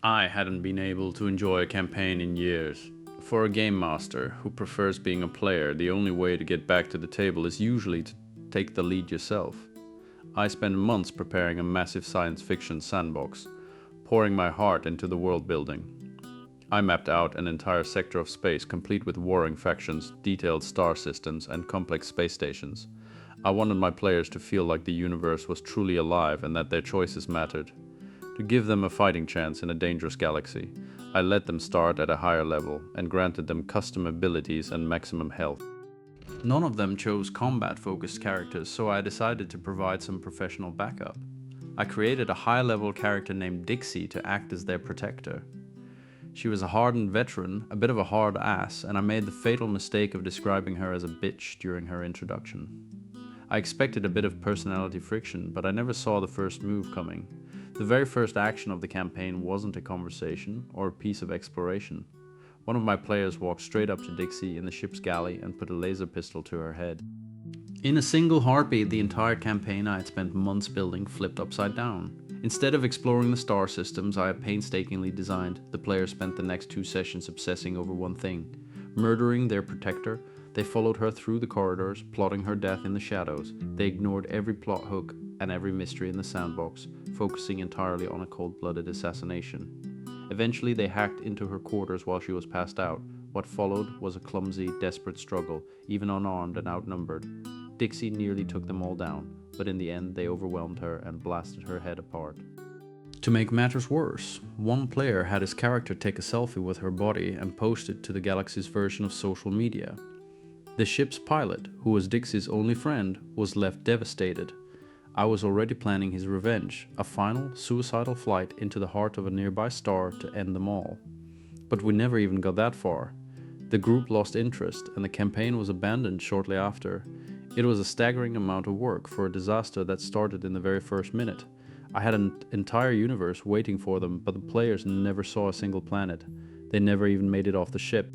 I hadn't been able to enjoy a campaign in years. For a game master who prefers being a player, the only way to get back to the table is usually to take the lead yourself. I spent months preparing a massive science fiction sandbox, pouring my heart into the world building. I mapped out an entire sector of space complete with warring factions, detailed star systems, and complex space stations. I wanted my players to feel like the universe was truly alive and that their choices mattered. To give them a fighting chance in a dangerous galaxy, I let them start at a higher level and granted them custom abilities and maximum health. None of them chose combat-focused characters, so I decided to provide some professional backup. I created a high-level character named Dixie to act as their protector. She was a hardened veteran, a bit of a hard ass, and I made the fatal mistake of describing her as a bitch during her introduction. I expected a bit of personality friction, but I never saw the first move coming. The very first action of the campaign wasn't a conversation or a piece of exploration. One of my players walked straight up to Dixie in the ship's galley and put a laser pistol to her head. In a single heartbeat, the entire campaign I had spent months building flipped upside down. Instead of exploring the star systems I had painstakingly designed, the players spent the next 2 sessions obsessing over one thing: murdering their protector. They followed her through the corridors, plotting her death in the shadows. They ignored every plot hook and every mystery in the sandbox, focusing entirely on a cold-blooded assassination. Eventually, they hacked into her quarters while she was passed out. What followed was a clumsy, desperate struggle, even unarmed and outnumbered. Dixie nearly took them all down, but in the end they overwhelmed her and blasted her head apart. To make matters worse, one player had his character take a selfie with her body and post it to the galaxy's version of social media. The ship's pilot, who was Dixie's only friend, was left devastated. I was already planning his revenge, a final, suicidal flight into the heart of a nearby star to end them all. But we never even got that far. The group lost interest and the campaign was abandoned shortly after. It was a staggering amount of work for a disaster that started in the very first minute. I had an entire universe waiting for them, but the players never saw a single planet. They never even made it off the ship.